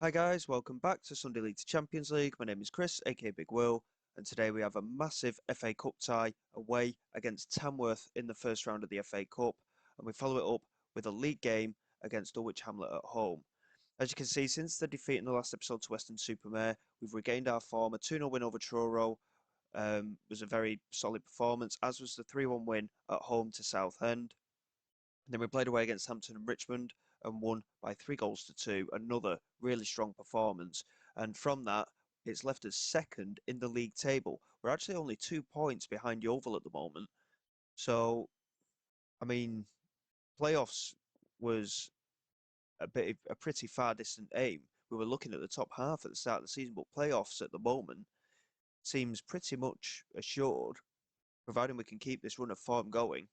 Hi guys, welcome back to Sunday League to Champions League. My name is Chris, aka Big Will, and today we have a massive FA Cup tie away against Tamworth in the first round of the FA Cup, and we follow it up with a league game against Dulwich Hamlet at home. As you can see, since the defeat in the last episode to Western-super-Mare, we've regained our form. A 2-0 win over Truro was a very solid performance, as was the 3-1 win at home to Southend. And then we played away against Hampton and Richmond and won by 3 goals to 2. Another really strong performance. And from that, it's left us second in the league table. We're actually only 2 points behind Yeovil at the moment. So, I mean, playoffs was a pretty far distant aim. We were looking at the top half at the start of the season, but playoffs at the moment seems pretty much assured, providing we can keep this run of form going.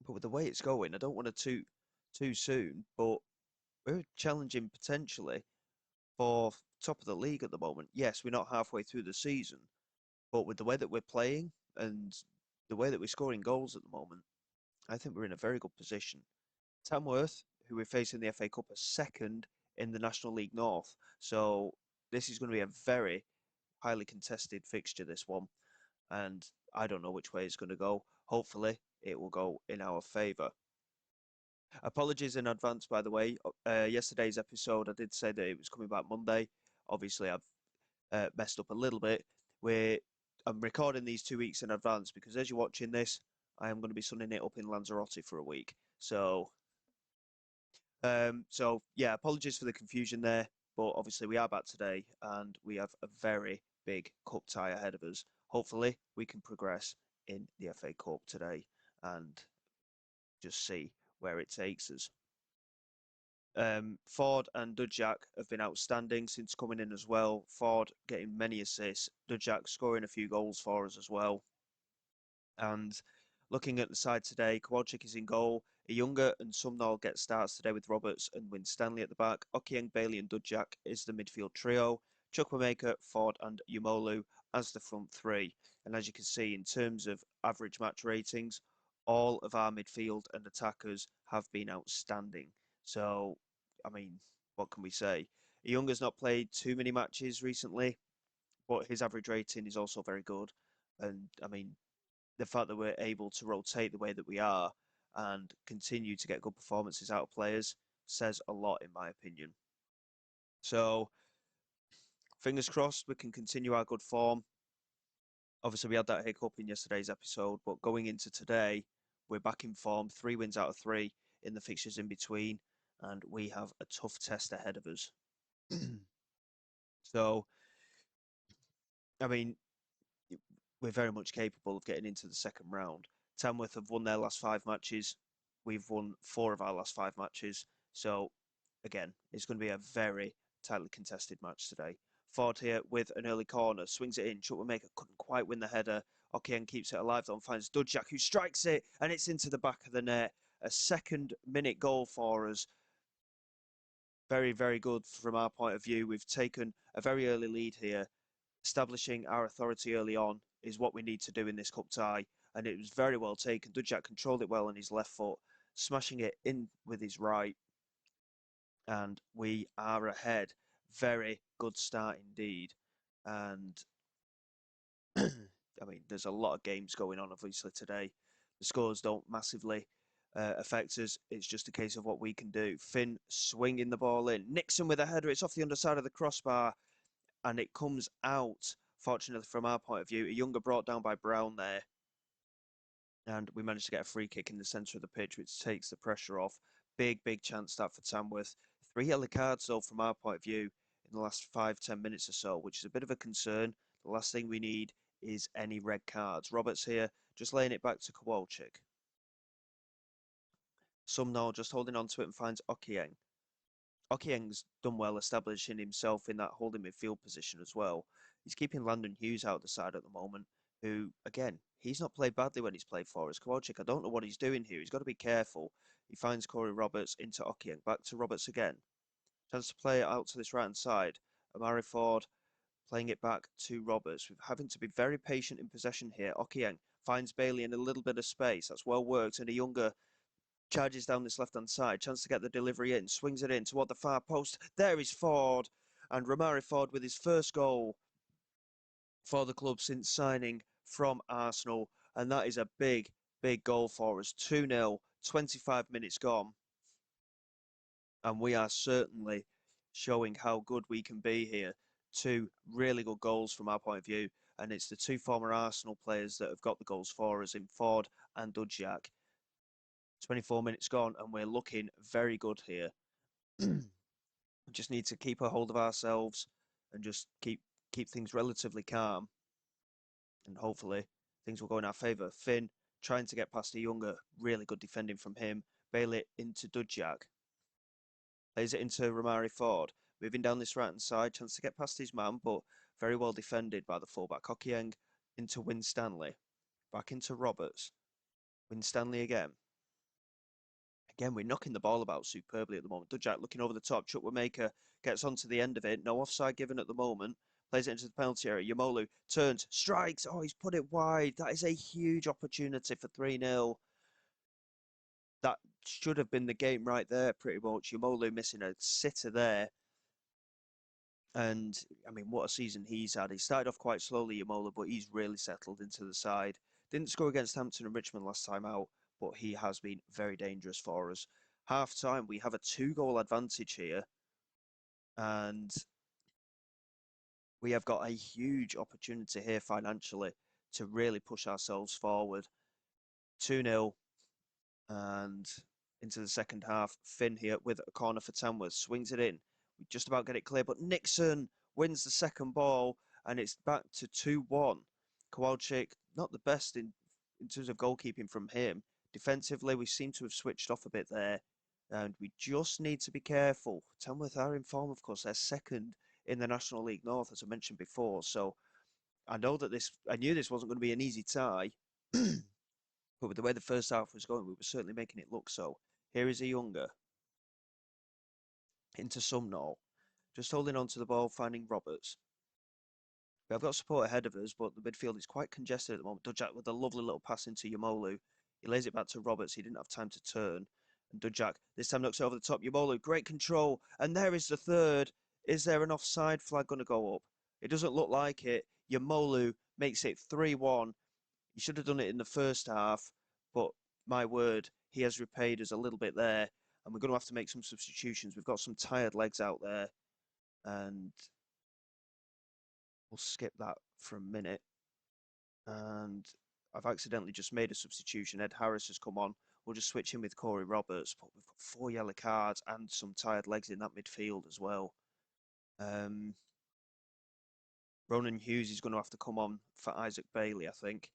But with the way it's going, I don't want to too soon, but we're challenging potentially for top of the league at the moment. Yes, we're not halfway through the season, but with the way that we're playing and the way that we're scoring goals at the moment, I think we're in a very good position. Tamworth, who we're facing in the FA Cup, are second in the National League North. So this is going to be a very highly contested fixture, this one. And I don't know which way it's going to go. Hopefully, it will go in our favour. Apologies in advance, by the way. Yesterday's episode, I did say that it was coming back Monday. Obviously, I've messed up a little bit. I'm recording these 2 weeks in advance because as you're watching this, I am going to be sunning it up in Lanzarote for a week. So yeah, apologies for the confusion there. But obviously, we are back today, and we have a very big cup tie ahead of us. Hopefully, we can progress in the FA Cup today and just see where it takes us. Ford and Dudjak have been outstanding since coming in as well. Ford getting many assists, Dudjak scoring a few goals for us as well. And looking at the side today, Kowalczyk is in goal. Younger and Sumnall get starts today with Roberts and Winstanley at the back. Okieng, Bailey and Dudjak is the midfield trio. Chukwuemeka, Ford and Umolu as the front three. And as you can see, in terms of average match ratings, all of our midfield and attackers have been outstanding. So, I mean, what can we say? Younger's not played too many matches recently, but his average rating is also very good. And I mean, the fact that we're able to rotate the way that we are and continue to get good performances out of players says a lot, in my opinion. So, fingers crossed we can continue our good form. Obviously, we had that hiccup in yesterday's episode, but going into today, we're back in form, 3 wins out of 3 in the fixtures in between, and we have a tough test ahead of us. So, I mean, we're very much capable of getting into the second round. Tamworth have won their last 5 matches. We've won 4 of our last 5 matches. So, again, it's going to be a very tightly contested match today. Ford here with an early corner, swings it in. Chukwuemeka couldn't quite win the header. Okieng keeps it alive, though, and finds Dudjak, who strikes it, and it's into the back of the net. A second-minute goal for us. Very, very good from our point of view. We've taken a very early lead here. Establishing our authority early on is what we need to do in this cup tie, and it was very well taken. Dudjak controlled it well on his left foot, smashing it in with his right, and we are ahead. Very good start indeed. And I mean, there's a lot of games going on, obviously, today. The scores don't massively affect us. It's just a case of what we can do. Finn swinging the ball in. Nixon with a header. It's off the underside of the crossbar, and it comes out. Fortunately, from our point of view, a Younger brought down by Brown there. And we managed to get a free kick in the centre of the pitch, which takes the pressure off. Big, big chance that for Tamworth. 3 yellow cards, though, from our point of view, in the last 5-10 minutes or so, which is a bit of a concern. The last thing we need is any red cards. Roberts here, just laying it back to Kowalczyk. Sumnall just holding on to it and finds Okieng. Okieng's done well establishing himself in that holding midfield position as well. He's keeping Landon Hughes out the side at the moment, who, again, he's not played badly when he's played for us. Kowalczyk, I don't know what he's doing here. He's got to be careful. He finds Corey Roberts into Okieng. Back to Roberts again. Chance to play it out to this right-hand side. Amari Ford playing it back to Roberts. We're having to be very patient in possession here. Okieng finds Bailey in a little bit of space. That's well worked. And a Younger charges down this left-hand side, chance to get the delivery in, swings it in toward the far post. There is Ford, and Romari Ford with his first goal for the club since signing from Arsenal, and that is a big, big goal for us. 2-0, 25 minutes gone, and we are certainly showing how good we can be here. Two really good goals from our point of view, and it's the two former Arsenal players that have got the goals for us in Ford and Dulwich. 24 minutes gone, and we're looking very good here. We just need to keep a hold of ourselves and just keep things relatively calm, and hopefully things will go in our favour. Finn trying to get past the younger, really good defending from him. Bailey into Dudjak. Plays it into Romari Ford. Moving down this right hand side, chance to get past his man, but very well defended by the fullback. Hokieng into Winstanley. Back into Roberts. Winstanley again. Again, we're knocking the ball about superbly at the moment. Dudjak looking over the top. Chukwuemeka gets onto the end of it. No offside given at the moment. Plays it into the penalty area. Yamolu turns, strikes. Oh, he's put it wide. That is a huge opportunity for 3-0. That should have been the game right there, pretty much. Yamolu missing a sitter there. And, I mean, what a season he's had. He started off quite slowly, Yamola, but he's really settled into the side. Didn't score against Hampton and Richmond last time out, but he has been very dangerous for us. Half-time, we have a 2-goal advantage here. And we have got a huge opportunity here financially to really push ourselves forward. 2-0 and into the second half. Finn here with a corner for Tamworth. Swings it in. We just about get it clear, but Nixon wins the second ball and it's back to 2-1. Kowalczyk, not the best in terms of goalkeeping from him. Defensively, we seem to have switched off a bit there. And we just need to be careful. Tamworth are in form, of course. They're second in the National League North, as I mentioned before. So I knew this wasn't going to be an easy tie. But with the way the first half was going, we were certainly making it look so. Here is a younger. Into Sumnall. Just holding on to the ball, finding Roberts. We've got support ahead of us, but the midfield is quite congested at the moment. Dudjak with a lovely little pass into Yamolu. He lays it back to Roberts. He didn't have time to turn. And Dudjak this time knocks it over the top. Yamolu, great control. And there is the third. Is there an offside flag going to go up? It doesn't look like it. Yamolu makes it 3-1. He should have done it in the first half, but my word, he has repaid us a little bit there. And we're going to have to make some substitutions. We've got some tired legs out there. And we'll skip that for a minute. And I've accidentally just made a substitution. Ed Harris has come on. We'll just switch in with Corey Roberts. But we've got 4 yellow cards and some tired legs in that midfield as well. Ronan Hughes is going to have to come on for Isaac Bailey, I think.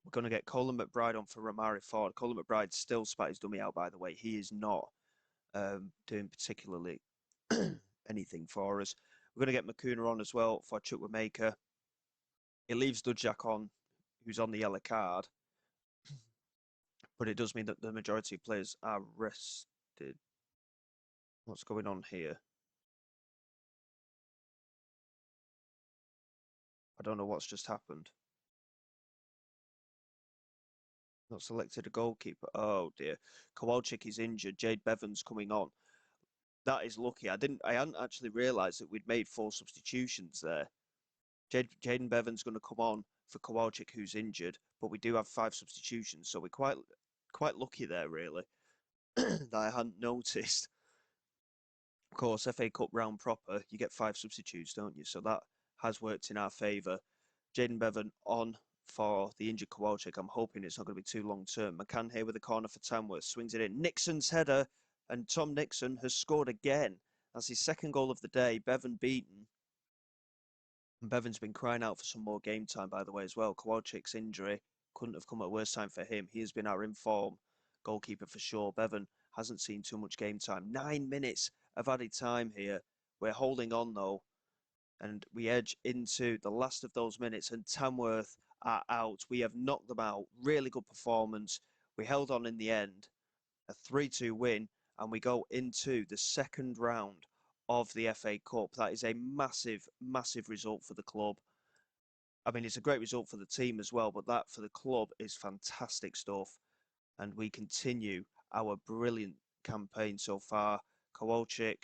We're going to get Colin McBride on for Romari Ford. Colin McBride still spat his dummy out, by the way. He is not doing particularly anything for us. We're going to get Makuna on as well for Chukwuemeka. It leaves Dudjak on, who's on the yellow card. But it does mean that the majority of players are rested. What's going on here? I don't know what's just happened. Not selected a goalkeeper. Oh dear. Kowalczyk is injured. Jade Bevan's coming on. That is lucky. I hadn't actually realised that we'd made 4 substitutions there. Jaden Bevan's going to come on for Kowalczyk, who's injured, but we do have 5 substitutions, so we're quite lucky there, really, that I hadn't noticed. Of course, FA Cup round proper, you get 5 substitutes, don't you? So that has worked in our favour. Jaden Bevan on for the injured Kowalczyk. I'm hoping it's not going to be too long term. McCann here with the corner for Tamworth. Swings it in. Nixon's header, and Tom Nixon has scored again. That's his second goal of the day. Bevan beaten. And Bevan's been crying out for some more game time, by the way, as well. Kowalczyk's injury couldn't have come at a worse time for him. He has been our inform goalkeeper for sure. Bevan hasn't seen too much game time. 9 minutes of added time here. We're holding on, though. And we edge into the last of those minutes, and Tamworth are out. We have knocked them out. Really good performance. We held on in the end. A 3-2 win, and we go into the second round of the FA Cup. That is a massive, massive result for the club. I mean, it's a great result for the team as well, but that for the club is fantastic stuff. and we continue our brilliant campaign so far. Kowalczyk,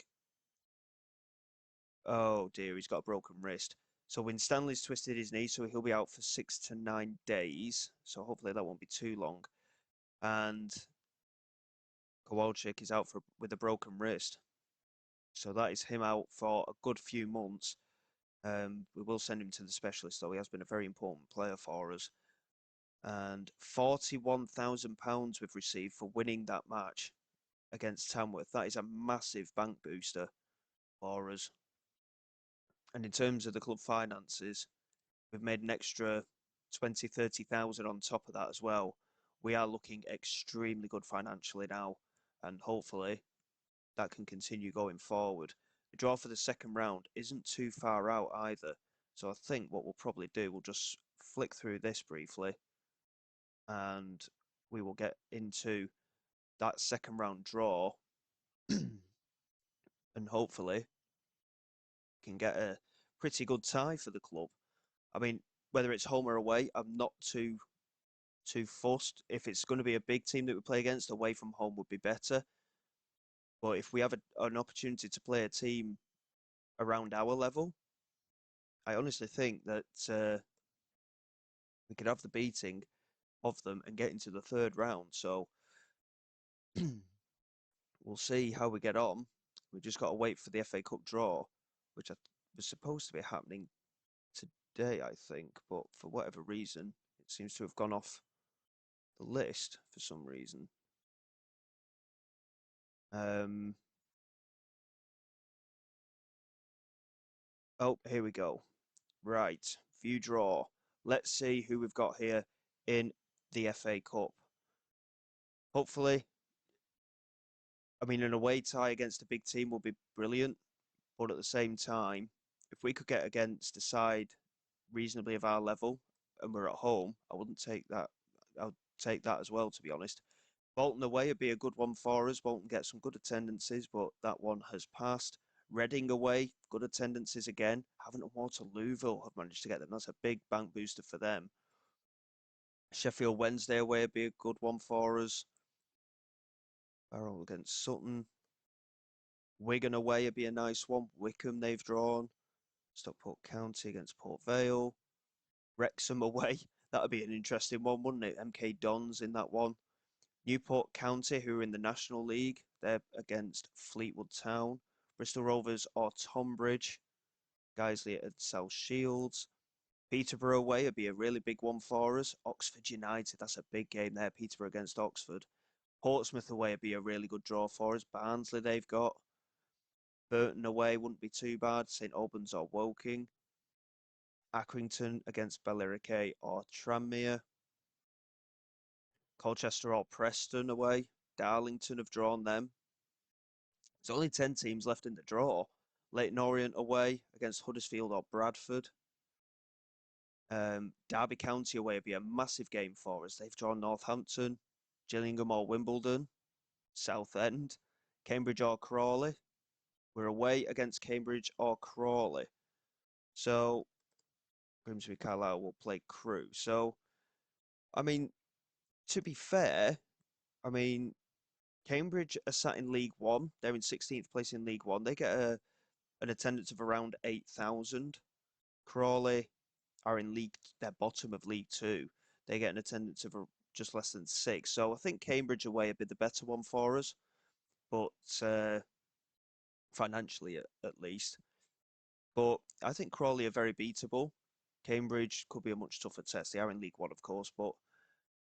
oh dear, he's got a broken wrist. So Winstanley's twisted his knee, so he'll be out for 6 to 9 days. So hopefully that won't be too long. And Kowalczyk is out with a broken wrist. So that is him out for a good few months. We will send him to the specialist, though. He has been a very important player for us. And £41,000 we've received for winning that match against Tamworth. That is a massive bank booster for us. And in terms of the club finances, we've made an extra 20, 30,000 on top of that as well. We are looking extremely good financially now, and hopefully that can continue going forward. The draw for the second round isn't too far out either. So I think what we'll probably do, we'll just flick through this briefly and we will get into that second round draw and hopefully can get a pretty good tie for the club. I mean, whether it's home or away, I'm not too fussed. If it's going to be a big team that we play against, away from home would be better. But if we have an opportunity to play a team around our level, I honestly think that we could have the beating of them and get into the third round. So we'll see how we get on. We just got to wait for the FA Cup draw, which was supposed to be happening today, I think, but for whatever reason, it seems to have gone off the list for some reason. Oh, here we go. Right, view draw. Let's see who we've got here in the FA Cup. Hopefully, I mean, an away tie against a big team will be brilliant, but at the same time, if we could get against a side reasonably of our level and we're at home, I wouldn't take that. I'll take that as well, to be honest. Bolton away would be a good one for us. Bolton get some good attendances, but that one has passed. Reading away, good attendances again. Havant and Waterlooville have managed to get them. That's a big bank booster for them. Sheffield Wednesday away would be a good one for us. Barrow against Sutton. Wigan away would be a nice one. Wickham they've drawn. Stockport County against Port Vale. Wrexham away. That would be an interesting one, wouldn't it? MK Dons in that one. Newport County, who are in the National League, they're against Fleetwood Town. Bristol Rovers or Tonbridge. Guiseley at South Shields. Peterborough away would be a really big one for us. Oxford United, that's a big game there. Peterborough against Oxford. Portsmouth away would be a really good draw for us. Barnsley they've got. Burton away wouldn't be too bad. St Albans or Woking. Accrington against Bellerica or Tranmere. Colchester or Preston away. Darlington have drawn them. There's only 10 teams left in the draw. Leyton Orient away against Huddersfield or Bradford. Derby County away would be a massive game for us. They've drawn Northampton, Gillingham or Wimbledon, Southend, Cambridge or Crawley. We're away against Cambridge or Crawley. So Grimsby Carlisle will play Crewe. So, I mean, to be fair, I mean, Cambridge are sat in League One. They're in 16th place in League One. They get an attendance of around 8,000. Crawley are in they're bottom of League Two. They get an attendance of just less than 6. So I think Cambridge away would be the better one for us, but financially at least. But I think Crawley are very beatable. Cambridge could be a much tougher test. They are in League One, of course, but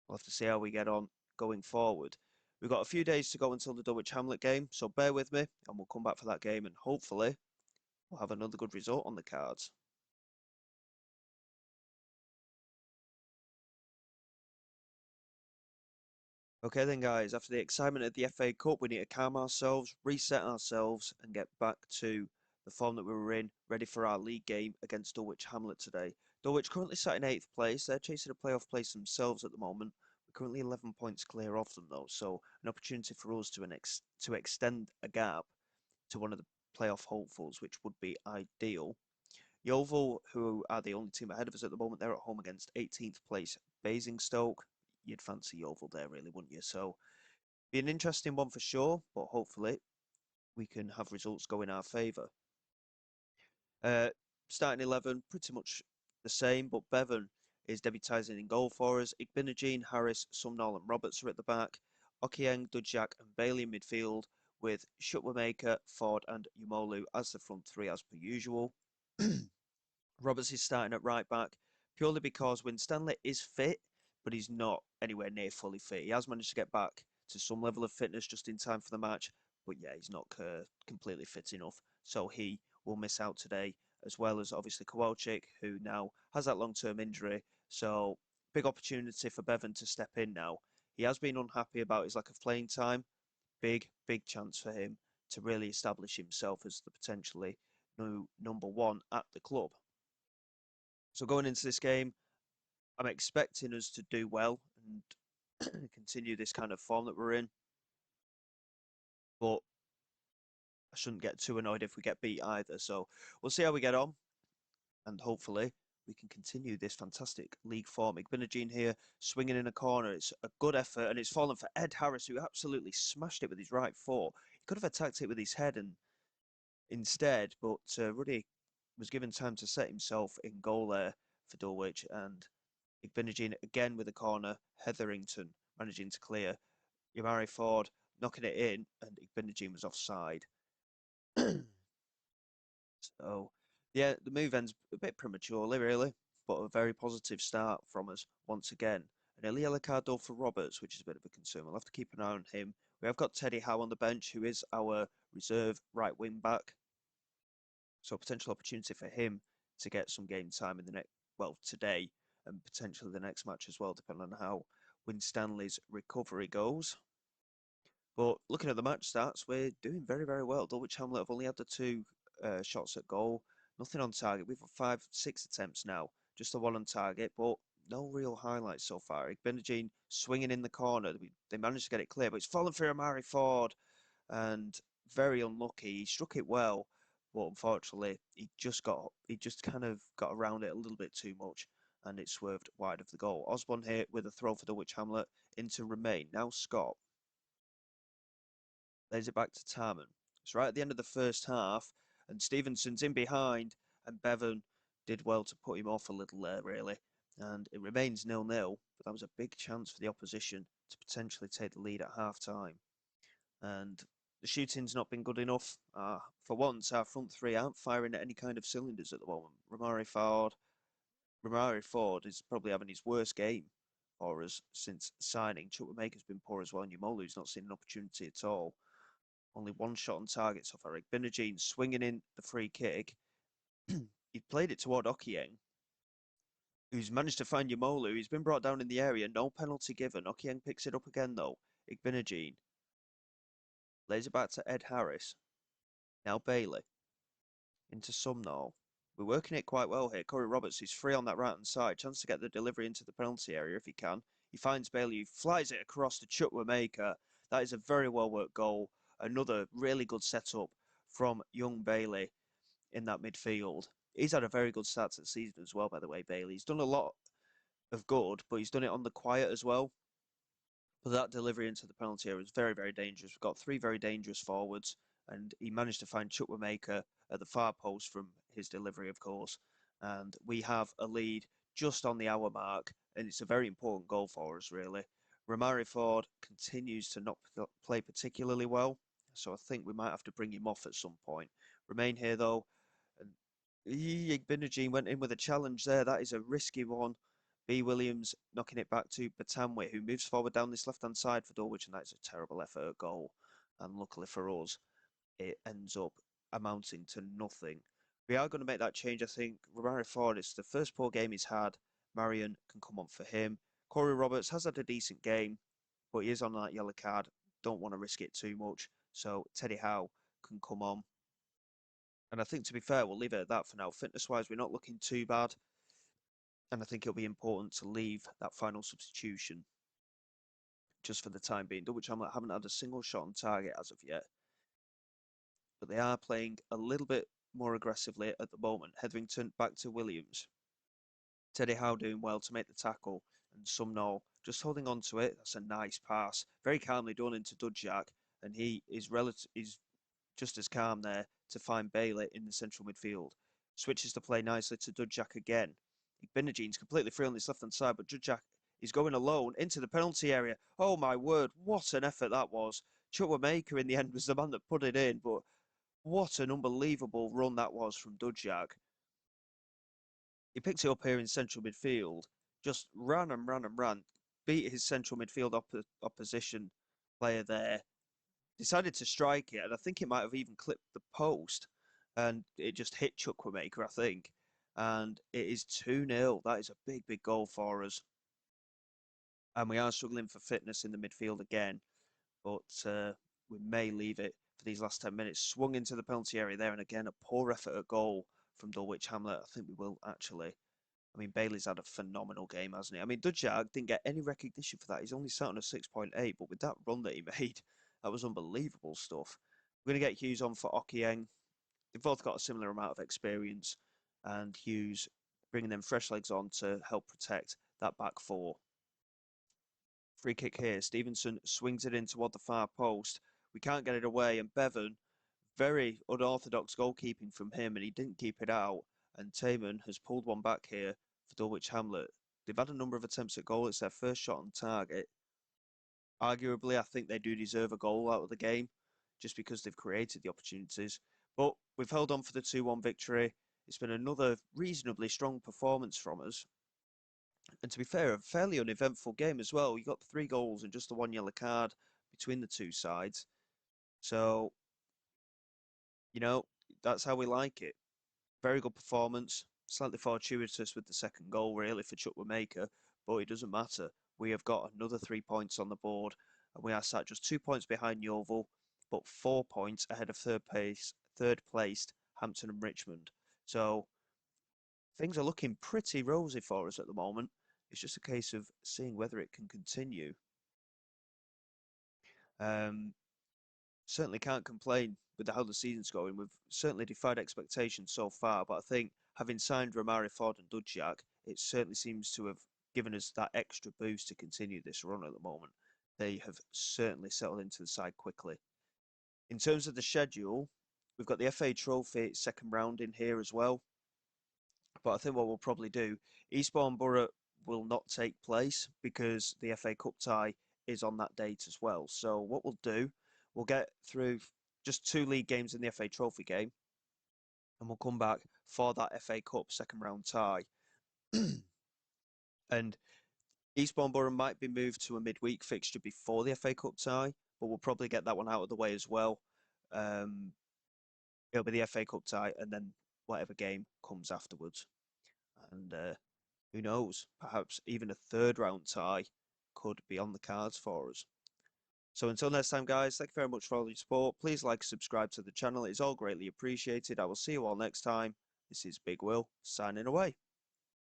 we'll have to see how we get on going forward. We've got a few days to go until the Dulwich Hamlet game, so bear with me and we'll come back for that game and hopefully we'll have another good result on the cards. Okay then guys, after the excitement of the FA Cup, we need to calm ourselves, reset ourselves and get back to the form that we were in, ready for our league game against Dulwich Hamlet today. Dulwich currently sat in 8th place, they're chasing a playoff place themselves at the moment. We're currently 11 points clear of them though, so an opportunity for us to extend a gap to one of the playoff hopefuls, which would be ideal. Yeovil, who are the only team ahead of us at the moment, they're at home against 18th place Basingstoke. you'd fancy Yeovil there, really, wouldn't you? So, be an interesting one for sure, but hopefully we can have results go in our favour. Uh, Starting 11, pretty much the same, but Bevan is debutising in goal for us. Igbinogene, Harris, Sumnall and Roberts are at the back. Okieng, Dudjak and Bailey in midfield, with Shutwamaker, Ford and Umolu as the front three as per usual. Roberts is starting at right back purely because Winstanley is fit, but he's not anywhere near fully fit. He has managed to get back to some level of fitness just in time for the match, but yeah, he's not completely fit enough. So he will miss out today, as well as obviously Kowalczyk, who now has that long-term injury. So big opportunity for Bevan to step in now. He has been unhappy about his lack of playing time. Big chance for him to really establish himself as the potentially new number one at the club. So going into this game, I'm expecting us to do well and continue this kind of form that we're in. But I shouldn't get too annoyed if we get beat either. So we'll see how we get on. And hopefully we can continue this fantastic league form. Igbinogene here, swinging in a corner. It's a good effort, and it's fallen for Ed Harris, who absolutely smashed it with his right foot. He could have attacked it with his head and instead, but Ruddy was given time to set himself in goal there for Dulwich, and Igbinogene again with a corner. Hetherington managing to clear. Yamari Ford knocking it in, and Igbinogene was offside. So, yeah, the move ends a bit prematurely, really, but a very positive start from us once again. An early yellow card though for Roberts, which is a bit of a concern. We'll have to keep an eye on him. We have got Teddy Howe on the bench, who is our reserve right wing back. So, potential opportunity for him to get some game time in the next, well, today and potentially the next match as well, depending on how Winstanley's recovery goes. But looking at the match stats, we're doing very well. Dulwich Hamlet have only had the two shots at goal, nothing on target. We've got 5-6 attempts now, just the one on target, but no real highlights so far. Igbinogene swinging in the corner. They managed to get it clear, but it's fallen for Amari Ford, and very unlucky. He struck it well, but unfortunately, he just kind of got around it a little bit too much, and it swerved wide of the goal. Osborne here with a throw for Dulwich Hamlet into Remain. Now Scott lays it back to Tarman. It's right at the end of the first half, and Stevenson's in behind, and Bevan did well to put him off a little there, really. And it remains 0-0, but that was a big chance for the opposition to potentially take the lead at half time. And the shooting's not been good enough. For once, our front three aren't firing at any kind of cylinders at the moment. Romari Ford is probably having his worst game for us since signing. Chukwuemeka's been poor as well, and Umolu's not seen an opportunity at all. Only one shot on target so far. Igbinogene swinging in the free kick. He played it toward Okieng, who's managed to find Umolu. He's been brought down in the area. No penalty given. Okieng picks it up again, though. Igbinogene lays it back to Ed Harris. Now Bailey. Into Sumnall. We're working it quite well here. Corey Roberts is free on that right-hand side. Chance to get the delivery into the penalty area if he can. He finds Bailey, he flies it across to Chukwuemeka. That is a very well-worked goal. Another really good setup from young Bailey in that midfield. He's had a very good start to the season as well, by the way, Bailey. He's done a lot of good, but he's done it on the quiet as well. But that delivery into the penalty area was very dangerous. We've got three very dangerous forwards, and he managed to find Chukwuemeka at the far post from his delivery, of course. And we have a lead just on the hour mark, and it's a very important goal for us, really. Romari Ford continues to not play particularly well, so I think we might have to bring him off at some point. Remain here, though. And Igbinogene went in with a challenge there. That is a risky one. B. Williams knocking it back to Batamwe, who moves forward down this left-hand side for Dulwich, and that's a terrible effort at goal. And luckily for us, it ends up amounting to nothing. We are going to make that change, I think. Romari Ford, it's the first poor game he's had. Marion can come on for him. Corey Roberts has had a decent game, but he is on that yellow card. Don't want to risk it too much. So Teddy Howe can come on. And I think, to be fair, we'll leave it at that for now. Fitness-wise, we're not looking too bad. And I think it'll be important to leave that final substitution just for the time being. Dulwich Hamlet haven't had a single shot on target as of yet. But they are playing a little bit more aggressively at the moment. Hetherington back to Williams. Teddy Howe doing well to make the tackle and Sumnall just holding on to it. That's a nice pass, very calmly done into Dudjak, and he is just as calm there to find Bailey in the central midfield. Switches the play nicely to Dudjak again. Igbenajine's completely free on his left-hand side, but Dudjak is going alone into the penalty area. Oh my word, what an effort that was. Chukwuemeka in the end was the man that put it in, but what an unbelievable run that was from Dudjak. He picked it up here in central midfield, just ran and ran and ran, beat his central midfield opposition player there, decided to strike it, and I think it might have even clipped the post, and it just hit Chukwuemeka, I think. And it is 2-0. That is a big, big goal for us. And we are struggling for fitness in the midfield again, but we may leave it for these last 10 minutes. Swung into the penalty area there, and again, a poor effort at goal from Dulwich Hamlet. I think we will actually. I mean, Bailey's had a phenomenal game, hasn't he? I mean, Dudjak didn't get any recognition for that. He's only sat on a 6.8, but with that run that he made, that was unbelievable stuff. We're going to get Hughes on for Okieng. They've both got a similar amount of experience, and Hughes bringing them fresh legs on to help protect that back four. Free kick here. Stevenson swings it in toward the far post. We can't get it away, and Bevan, very unorthodox goalkeeping from him, and he didn't keep it out. And Taman has pulled one back here for Dulwich Hamlet. They've had a number of attempts at goal. It's their first shot on target. Arguably, I think they do deserve a goal out of the game, just because they've created the opportunities. But we've held on for the 2-1 victory. It's been another reasonably strong performance from us. And to be fair, a fairly uneventful game as well. You got 3 goals and just the 1 yellow card between the two sides. So, you know, that's how we like it. Very good performance. Slightly fortuitous with the second goal, really, for Chukwuemeka, but it doesn't matter. We have got another 3 points on the board, and we are sat just 2 points behind Yeovil, but 4 points ahead of third placed Hampton and Richmond. So things are looking pretty rosy for us at the moment. It's just a case of seeing whether it can continue. Certainly can't complain with how the season's going. We've certainly defied expectations so far, but I think having signed Romari Ford and Dudjak, it certainly seems to have given us that extra boost to continue this run at the moment. They have certainly settled into the side quickly. In terms of the schedule, we've got the FA Trophy second round in here as well. But I think what we'll probably do, Eastbourne Borough will not take place because the FA Cup tie is on that date as well. So what we'll do, we'll get through just 2 league games in the FA Trophy game, and we'll come back for that FA Cup second round tie. And Eastbourne Borough might be moved to a midweek fixture before the FA Cup tie, but we'll probably get that one out of the way as well. It'll be the FA Cup tie and then whatever game comes afterwards. And who knows, perhaps even a third round tie could be on the cards for us. So until next time, guys, thank you very much for all your support. Please like, subscribe to the channel. It's all greatly appreciated. I will see you all next time. This is Big Will, signing away.